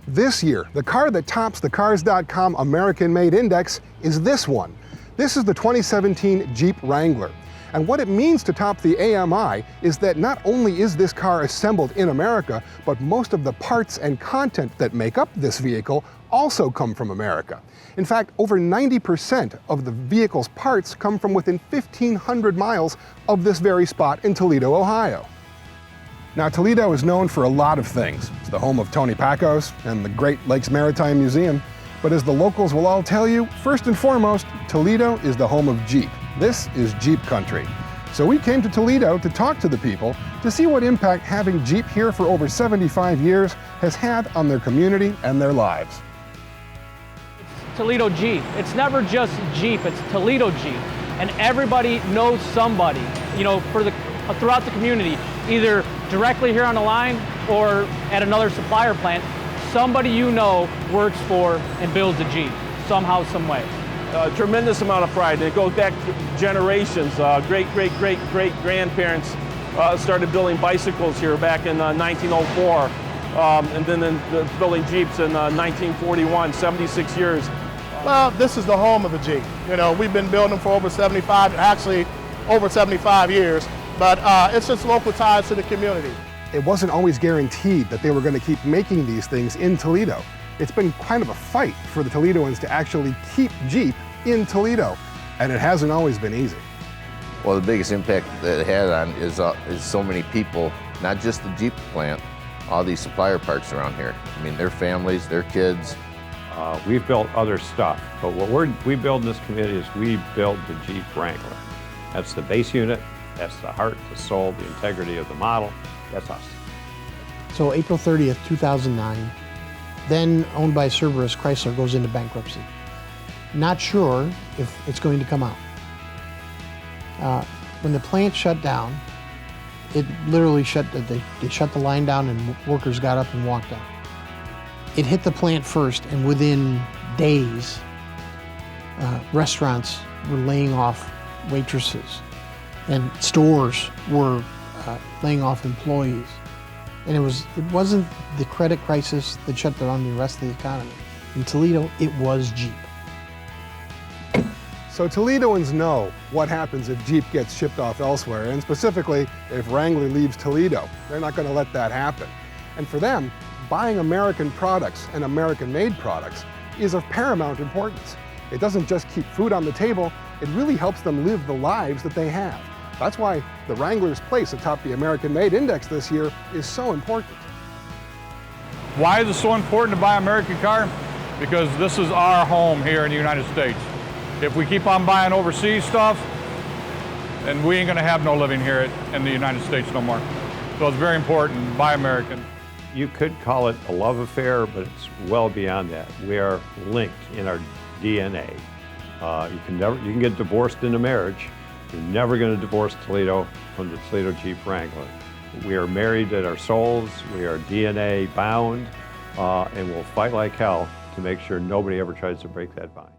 This year, the car that tops the Cars.com American-Made Index is this one. This is the 2017 Jeep Wrangler. And what it means to top the AMI is that not only is this car assembled in America, but most of the parts and content that make up this vehicle also come from America. In fact, over 90% of the vehicle's parts come from within 1,500 miles of this very spot in Toledo, Ohio. Now, Toledo is known for a lot of things. It's the home of Tony Pacos and the Great Lakes Maritime Museum. But as the locals will all tell you, first and foremost, Toledo is the home of Jeep. This is Jeep country. So we came to Toledo to talk to the people to see what impact having Jeep here for over 75 years has had on their community and their lives. It's Toledo Jeep. It's never just Jeep, it's Toledo Jeep. And everybody knows somebody, you know, throughout the community, either directly here on the line or at another supplier plant. Somebody you know works for and builds a Jeep, somehow, some way. Tremendous amount of pride. It goes back generations. Great-great-great-great-grandparents started building bicycles here back in 1904, and then building Jeeps in 1941, 76 years. Well, this is the home of the Jeep. You know, we've been building them for over 75 years, but it's just local ties to the community. It wasn't always guaranteed that they were going to keep making these things in Toledo. It's been kind of a fight for the Toledoans to actually keep Jeep in Toledo, and it hasn't always been easy. Well, the biggest impact that it had on is so many people, not just the Jeep plant, all these supplier parks around here. I mean, their families, their kids. We've built other stuff, but what we build in this community is we build the Jeep Wrangler. That's the base unit, that's the heart, the soul, the integrity of the model. That's us. So April 30th, 2009, then owned by Cerberus, Chrysler goes into bankruptcy. Not sure if it's going to come out. When the plant shut down, it literally they shut the line down and workers got up and walked out. It hit the plant first, and within days, restaurants were laying off waitresses and stores were laying off employees. And it wasn't the credit crisis that shut down the rest of the economy. In Toledo, it was Jeep. So Toledoans know what happens if Jeep gets shipped off elsewhere, and specifically if Wrangler leaves Toledo. They're not going to let that happen. And for them, buying American products and American-made products is of paramount importance. It doesn't just keep food on the table, it really helps them live the lives that they have. That's why the Wrangler's place atop the American-Made Index this year is so important. Why is it so important to buy an American car? Because this is our home here in the United States. If we keep on buying overseas stuff, then we ain't gonna have no living here in the United States no more. So it's very important, buy American. You could call it a love affair, but it's well beyond that. We are linked in our DNA. You can get divorced in a marriage. You're never going to divorce Toledo from the Toledo Jeep Wrangler. We are married at our souls, we are DNA bound, and we'll fight like hell to make sure nobody ever tries to break that bond.